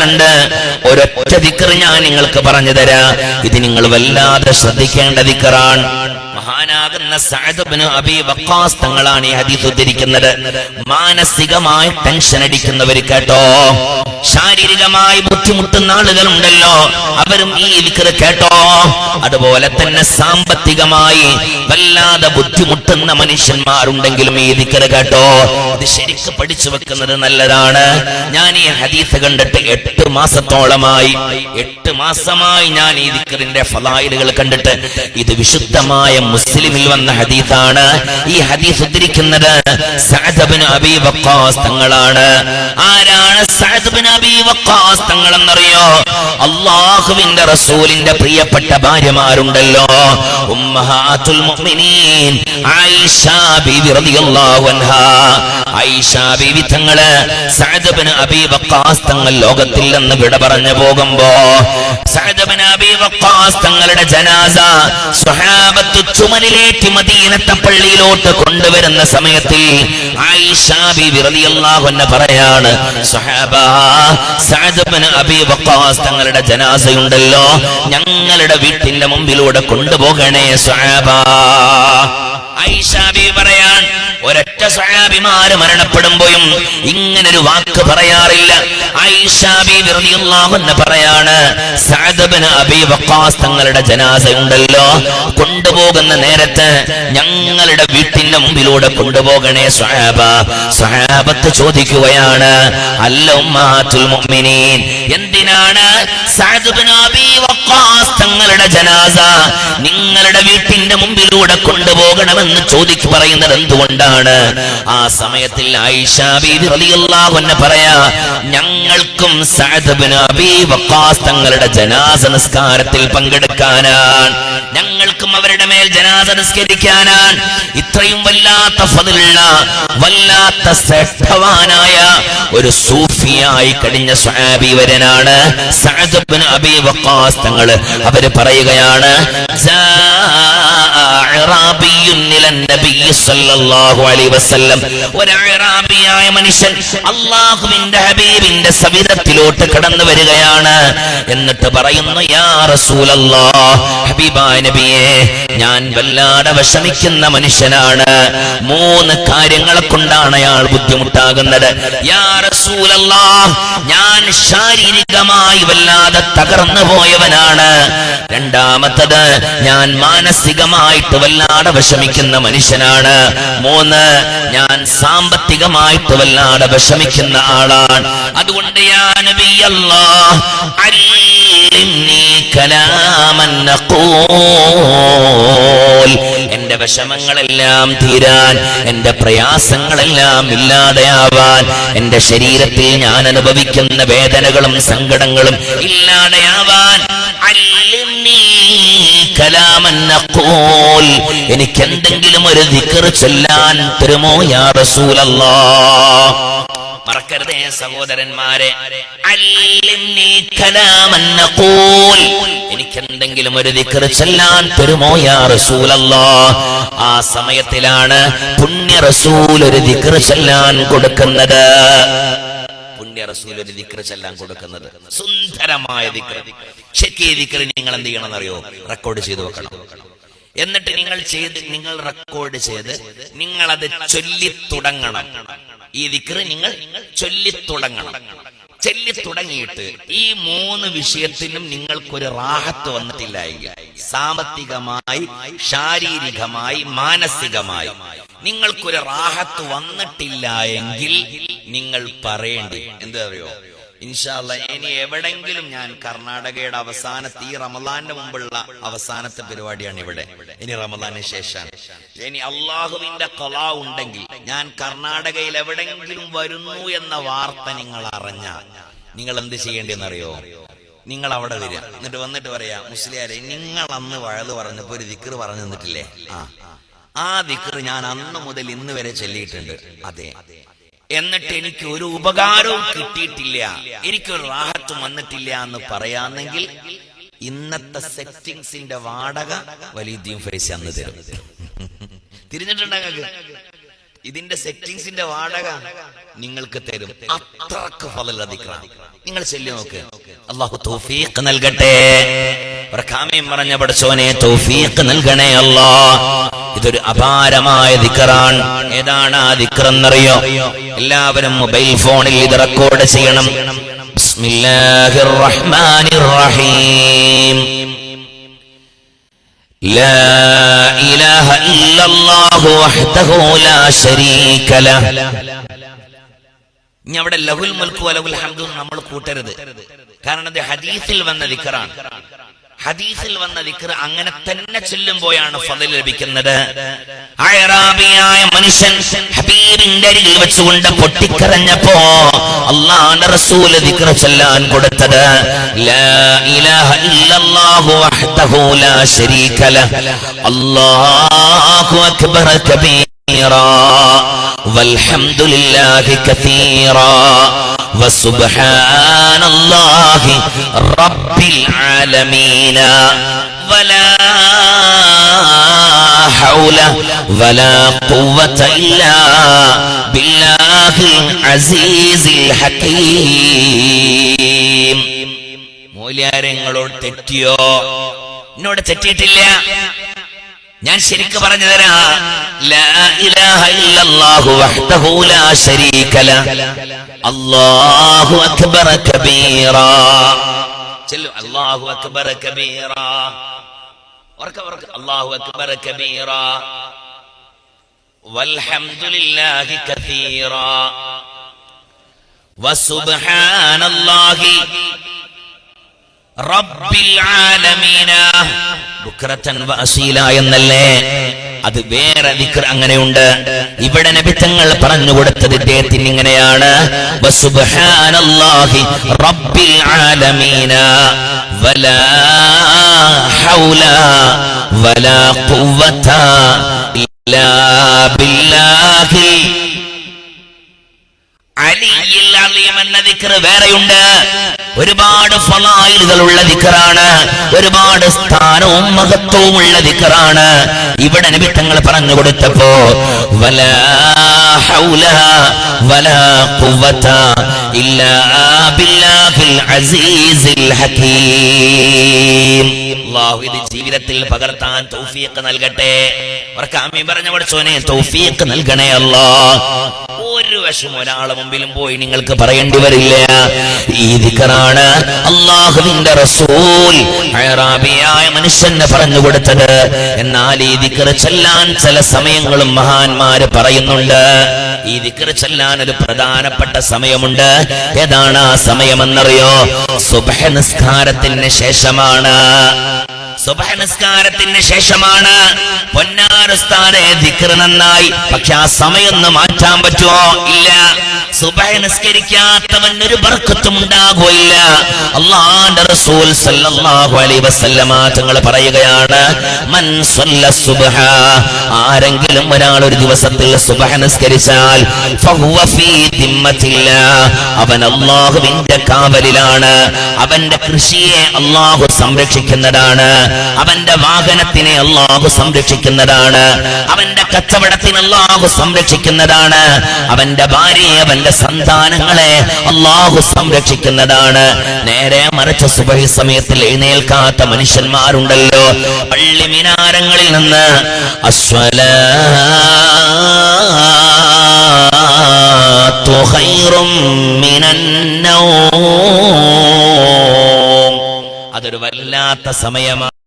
ദിക്റുകളുണ്ട്. ഒരൊറ്റ ദിക്ർ ഞാൻ നിങ്ങൾക്ക് പറഞ്ഞു തരാം. ഇത് നിങ്ങൾ വല്ലാതെ ശ്രദ്ധിക്കേണ്ട ദിക്റാണ്. മഹാനാകുന്ന സഅദ് ഇബ്നു അബീ വഖാസ് തങ്ങളാണ് ഈ ഹദീസ് ഉദ്ധരിക്കുന്നത്. മാനസികമായി ടെൻഷൻ അടിക്കുന്നവർ കേട്ടോ, ശാരീരികമായി ബുദ്ധിമുട്ടുന്ന ആളുകളുണ്ടല്ലോ, അവരും ഈ ദിക്ർ കേട്ടോ. അതുപോലെ തന്നെ സാമ്പത്തികമായി വല്ലാതെ ബുദ്ധിമുട്ടുന്ന മനുഷ്യന്മാരുണ്ടെങ്കിലും ഈ ദിക്ർ കേട്ടോ. ഇത് ശരിക്കും പഠിച്ചു വെക്കുന്നത് നല്ലതാണ്. ഞാൻ ഈ ഹദീസ് കണ്ടിട്ട് 8 മാസത്തോളമായി, 8 മാസമായി ഞാൻ ഈ ദിക്റിന്റെ ഫളായിലുകൾ കണ്ടിട്ട്. ഇത് വിശുദ്ധമായ മുസ്ലിമിൽ വന്ന ഹദീസാണ്. ഈ ഹദീസ് ഉദ്ധരിക്കുന്നത് സഅദ് ഇബ്നു അബീ വഖാസ് തങ്ങളാണ്. ആരാണ് സഅദ് ഇബ്നു അബീ വഖാസ് തങ്ങൾ എന്നറിയോ? അല്ലാഹുവിന്റെ റസൂലിന്റെ പ്രിയപ്പെട്ട ഭാര്യമാരുണ്ടല്ലോ, ഉമ്മഹാത്തുൽ മുഅ്മിനീൻ ആയിഷ ബീവി റളിയല്ലാഹു അൻഹാ. ആയിഷ ബീവി തങ്ങള് സഅദ് ഇബ്നു അബീ വഖാസ് തങ്ങൾ ലോകത്തിൽ നിന്ന് വിട പറഞ്ഞു പോകുമ്പോ സഅദ് ഇബ്നു അബീ വഖാസ് തങ്ങളുടെ ജനാസ സ്വഹാബത്ത് ചുമലിലേറ്റി മദീനത്തെ പള്ളിയിലോട്ട് കൊണ്ടുവരുന്ന സമയത്ത് ആയിഷ ബീവി റളിയല്ലാഹു അൻഹ പറയാണ്, സ്വഹാബ, സഅദ് ഇബ്നു അബീ വഖാസ് തങ്ങളുടെ ജനാസയുണ്ടല്ലോ, ഞങ്ങളുടെ വീട്ടിന്റെ മുമ്പിലൂടെ കൊണ്ടുപോകണേ സ്വഹാബ. ആയിഷ ബീവി പറയാൻ, ഒരൊറ്റ സ്വഹാബിമാര് മരണപ്പെടുമ്പോഴും ഇങ്ങനൊരു വാക്ക് പറയാറില്ല. ആയിഷ ബീവി റളിയല്ലാഹു അൻഹ പറയാണ്, സഅദ് ഇബ്നു അബീ വഖാസ് തങ്ങളുടെ ജനാസയുണ്ടല്ലോ, കൊണ്ടുപോകുന്ന നേരത്ത് ഞങ്ങളുടെ വീട്ടിന്റെ മുമ്പിലൂടെ കൊണ്ടുപോകണേ സ്വഹാബ. സ്വഹാബത്ത് ചോദിക്കുകയാണ്, അല്ല ഉമ്മഹാത്തുൽ മുഅ്മിനീൻ, എന്തിനാണ് സഅദ് ഇബ്നു അബീ വഖാസ് തങ്ങളുടെ ജനാസ നിങ്ങളുടെ വീട്ടിന്റെ മുമ്പിലൂടെ കൊണ്ടുപോകണമെന്ന് പറയുന്നത് എന്തുകൊണ്ടാണ്? ആ സമയത്തിൽ ആയിഷ ബീവി റളിയല്ലാഹു അൻഹ പറയാ, ഞങ്ങൾക്കും സഅദ് ഇബ്നു അബീ വഖാസ് തങ്ങളുടെ ജനാസ നിസ്കാരത്തിൽ പങ്കെടുക്കാനാണ്, ഞങ്ങൾക്കും അവരുടെ മേൽ ജനാസ നിസ്കരിക്കാനാണ്. ഇത്രയും വല്ലാത്ത ഫദ്ലുള്ള, വല്ലാത്ത ശ്രേഷ്ഠവാനായ ഒരു സൂഫിയായി കഴിഞ്ഞ സ്വഹാബി വരനാണ് സഅദ് ഇബ്നു അബീ വഖാസ് തങ്ങൾ. അവര് പറയുകയാണ്, ഒരഅറാബിയായ മനുഷ്യൻ അല്ലാഹുവിന്റെ ഹബീബിന്റെ സവിധത്തിലോട്ട് കടന്നു വരികയാണ്. എന്നിട്ട് പറയുന്നു, യാ റസൂലല്ലാഹ്, ഹബീബായ നബിയേ, ഞാൻ വല്ലാതെ വിഷമിക്കുന്ന മനുഷ്യനാണ്. 3 കാര്യങ്ങളെ കൊണ്ടാണ് അയാൾ ബുദ്ധിമുട്ടാകുന്നത്. യാ റസൂലല്ലാഹ്, ഞാൻ ശാരീരികമായി വല്ലാതെ തകർന്നു പോയവനാണ്. രണ്ടാമത്തത്, ഞാൻ മാനസികമായിട്ട് വല്ലാതെ വിഷമിക്കുന്ന മനുഷ്യനാണ്. 3, ഞാൻ സാമ്പത്തികമായിട്ട് വല്ലാതെ വിഷമിക്കുന്ന ആളാണ്. അതുകൊണ്ട് യാ നബിയല്ലാഹ്, അല്ലിംനി കലാമൻ നഖൂൽ, എന്റെ വിഷമങ്ങളെല്ലാം തീരാൻ, എന്റെ പ്രയാസങ്ങളെല്ലാം ഇല്ലാതെയാവാൻ, എന്റെ ശരീരത്തിൽ ഞാൻ അനുഭവിക്കുന്ന വേദനകളും സങ്കടങ്ങളും ഇല്ലാതെയാവാൻ, എനിക്ക് എന്തെങ്കിലും ഒരു ദിക്ർ ചൊല്ലാൻ തരുമോ യാ റസൂലല്ലാഹ്? മറക്കരുതേ സഹോദരന്മാരെ, എനിക്ക് എന്തെങ്കിലും ഒരു ദിക്ർ ചൊല്ലാൻ തരുമോ യാ റസൂലല്ലാഹ്? ആ സമയത്തിലാണ് പുണ്യ റസൂൽ ഒരു ദിക്ർ ചൊല്ലാൻ കൊടുക്കുന്നത്. പുണ്യ റസൂൽ ഒരു ദിക്ർ ചൊല്ലാൻ കൊടുക്കുന്നത് സുന്ദരമായ ദിക്ർ. ശരിക്കും ഈ ദിക്ർ നിങ്ങൾ എന്ത് ചെയ്യണം എന്നറിയോ? റെക്കോർഡ് ചെയ്ത് വെക്കണം. എന്നിട്ട് നിങ്ങൾ റെക്കോർഡ് ചെയ്ത് നിങ്ങൾ അത് ചൊല്ലിത്തുടങ്ങണം. ഈ ദിക്ർ നിങ്ങൾ ചൊല്ലിത്തുടങ്ങണം. ചൊല്ലിത്തുടങ്ങിയിട്ട് ഈ 3 വിഷയത്തിനും നിങ്ങൾക്കൊരു റാഹത്ത് വന്നിട്ടില്ല എങ്കിൽ, സാമ്പത്തികമായി, ശാരീരികമായി, മാനസികമായി നിങ്ങൾക്കൊരു റാഹത്ത് വന്നിട്ടില്ല എങ്കിൽ നിങ്ങൾ പറയേണ്ടി എന്താ അറിയോ? ഇൻഷാ അല്ലാഹ്, ഇനി എവിടെങ്കിലും ഞാൻ കർണാടകയുടെ അവസാനത്തെ, ഈ റമദാന്റെ മുമ്പുള്ള അവസാനത്തെ പരിപാടിയാണ് ഇവിടെ, ഇനി റമദാന് ശേഷമാണ്. ഇനി അള്ളാഹുവിന്റെ ഖളാ ഉണ്ടെങ്കിൽ ഞാൻ കർണാടകയിൽ എവിടെങ്കിലും വരുന്നു എന്ന വാർത്ത നിങ്ങൾ അറിഞ്ഞാൽ നിങ്ങൾ എന്ത് ചെയ്യേണ്ടതെന്നറിയോ? നിങ്ങൾ അവിടെ വരിക, എന്നിട്ട് വന്നിട്ട് പറയാ, മുസ്ലിയാരെ, നിങ്ങൾ അന്ന് വഴല് പറഞ്ഞപ്പോ ഒരു ദിക്ർ പറഞ്ഞു തന്നിട്ടില്ലേ? ആ ദിക്ർ ഞാൻ അന്ന് മുതൽ ഇന്ന് വരെ ചൊല്ലിയിട്ടുണ്ട്. അതെ, എന്നിട്ട് എനിക്ക് ഒരു ഉപകാരവും കിട്ടിയിട്ടില്ല, എനിക്കൊരു റാഹത്തും വന്നിട്ടില്ല എന്ന് പറയാന്നെങ്കിൽ ഇന്നത്തെ സെറ്റിംഗ്സിന്റെ വാടക വലീദ്ദീൻ ഫൈസി അന്ന് തരും. തിരിഞ്ഞിട്ടുണ്ടെങ്കിൽ ഇതിന്റെ സെറ്റിംഗ്സിന്റെ വാടക നിങ്ങൾക്ക് തരും. അത്രക്ക് ഫളലുള്ള ദിക്റാണ്. നിങ്ങൾ ചൊല്ലി നോക്ക്. അല്ലാഹു തൗഫീഖ് നൽകട്ടെ. കാമ്യം പറഞ്ഞ പടച്ചോനെ തൗഫീഖ് നൽകണേ അല്ലാഹ്. ഇതൊരു അപാരമായ ദിക്റാണ്. ഏതാണ് ആ ദിക്ർ എന്നറിയോ? എല്ലാവരും മൊബൈൽ ഫോണിൽ ഇത് റെക്കോർഡ് ചെയ്യണം. ബിസ്മില്ലാഹിർ റഹ്മാനിർ റഹീം. ലാ ഇലാഹ ഇല്ലല്ലാഹു വഹ്ദഹു ലാ ശരീക ലഹ്. ഇനി അവിടെ ലഹുൽ മുൽക്കു വലഹുൽ ഹംദു നമ്മൾ കൂട്ടരുത്. കാരണം അത് ഹദീസിൽ വന്ന ദിക്റാണ്. ഹദീസിൽ വന്ന ദിക്ർ അങ്ങനെ തന്നെ ചൊല്ലുമ്പോഴാണ് ഫളൽ ലഭിക്കുന്നത്. അഅറാബിയായ മനുഷ്യൻ ഹബീബിന്റെ അരികിൽ വെച്ചുകൊണ്ട് പൊട്ടിക്കരഞ്ഞപ്പോ അല്ലാഹുവിന്റെ റസൂൽ ദിക്ർ ചൊല്ലാൻ കൊടുത്തത് ലാ ഇലാഹ ഇല്ലല്ലാഹു വഹ്ദഹു ലാ ശരീക ലഹ് അല്ലാഹു അക്ബർ കബീറാ വൽഹംദുലില്ലാഹി കസീറാ വസുബ്ഹാനല്ലാഹി റബ്ബിൽ ആലമീന വലാ ഹൗല വലാ ഖുവത ഇല്ലാ ബില്ലാഹിൽ അസീസിൽ ഹകീം. മൂല്യാരെ നിങ്ങളോട് തെറ്റിയോ? എന്നോട് തെറ്റിയിട്ടില്ല. ഞാൻ ശരിക്ക് പറഞ്ഞു തരാം. ലാ ഇലാഹ ഇല്ലല്ലാഹു വഹ്ദഹു ലാ ശരീക ലഹ് അല്ലാഹു അക്ബർ കബീറാ. ചൊല്ലു അല്ലാഹു അക്ബർ കബീറാ. ഉറക്കെ അല്ലാഹു അക്ബർ കബീറാ വൽഹംദുലില്ലാഹി കസീറാ വസുബ്ഹാനല്ലാഹി റബ്ബിൽ ആലമീന ബുക്രതൻ വഅസീല എന്നല്ലേ? അത് വേറെ ദിക്ർ അങ്ങനെയുണ്ട്. ഇവിടെ നബി തങ്ങൾ പറഞ്ഞു കൊടുത്തത് ഇദ്ദേഹത്തിന് ഇങ്ങനെയാണ് വസുബ്ഹാനല്ലാഹി റബ്ബിൽ ആലമീന വലാ ഹൗല വലാ ഖുവത ഇല്ലാ ബില്ലാഹി അലിയിൽ അലീം എന്ന ദിക്ർ വേറെയുണ്ട്. ഒരുപാട് ഫളായിലുകളുള്ള ദിക്റാണ്. ഒരുപാട് സ്ഥാനവും മഹത്വവും ഉള്ള ദിക്റാണ്. ഇവിടെ നബി തങ്ങൾ പറഞ്ഞു കൊടുത്തപ്പോ വലാ ഹൗല വലാ ഖുവത ഇല്ലാ ബില്ലാഹിൽ അസീസിൽ ഹകീം. അല്ലാഹു ഇത് ജീവിതത്തിൽ പകർത്താൻ തൗഫീഖ് നൽകട്ടെ. ആമീൻ പറഞ്ഞ പടച്ചോനെ തൗഫീഖ് നൽകണേ അല്ലാഹ്. ഒരു വശം ഒരാളെ മുമ്പിലും പോയി നിങ്ങൾക്ക് പറയേണ്ടി വരില്ല. ഈ ദിക്റാണ് അല്ലാഹുവിന്റെ റസൂൽ അഅറാബിയായ മനുഷ്യന് പറഞ്ഞു കൊടുത്തത്. എന്നാൽ ഈ ദിക്ർ ചൊല്ലാൻ ചില സമയങ്ങളും മഹാന്മാര് പറയുന്നുണ്ട്. ഈ ദിക്ർ ചൊല്ലാൻ ഒരു പ്രധാനപ്പെട്ട സമയമുണ്ട്. ഏതാണ് ആ സമയമെന്നറിയോ? സുബ്ഹ് നിസ്കാരത്തിന് ശേഷമാണ്. സുബ്ഹ് നിസ്കാരത്തിന് ശേഷമാണ്. പൊന്നാരുസ്താദേ ദിക്ർ നന്നായി, പക്ഷെ ആ സമയം ഒന്ന് മാറ്റാൻ പറ്റുമോ? ഇല്ല. സുബ്ഹ് നിസ്കരിക്കാത്തവൻ ഒരു ബർക്കത്തും ഉണ്ടാകുകയില്ല. അല്ലാഹുവിന്റെ റസൂൽ സല്ലല്ലാഹു അലൈഹി വസല്ലമ തങ്ങൾ പറയുകയാണ് മൻ സല്ല സുബ്ഹ, ആരെങ്കിലും ഒരാൾ ഒരു ദിവസത്തിൽ സുബ്ഹ് നിസ്കരിച്ചാൽ ഫഹുവ ഫീ ദിമ്മത്തില്ലാഹ്, അവൻ അല്ലാഹുവിന്റെ കാവലിലാണ്. അവന്റെ കൃഷിയെ അല്ലാഹു സംരക്ഷിക്കുന്നതാണ്. അവന്റെ വാഹനത്തിനെ അല്ലാഹു സംരക്ഷിക്കുന്നതാണ്. അവന്റെ കച്ചവടത്തിന് അല്ലാഹു സംരക്ഷിക്കുന്നതാണ്. അവന്റെ ഭാര്യയെ അവന്റെ സന്താനങ്ങളെ അല്ലാഹു സംരക്ഷിക്കുന്നതാണ്. നേരെ മറിച്ച് സുബഹി സമയത്തിൽ എഴുന്നേൽക്കാത്ത മനുഷ്യന്മാരുണ്ടല്ലോ, പള്ളി മിനാരങ്ങളിൽ നിന്ന് അസ്വലാത്തു ഖൈറും മിനൻ നൗം, അതൊരു വല്ലാത്ത സമയമാണ്.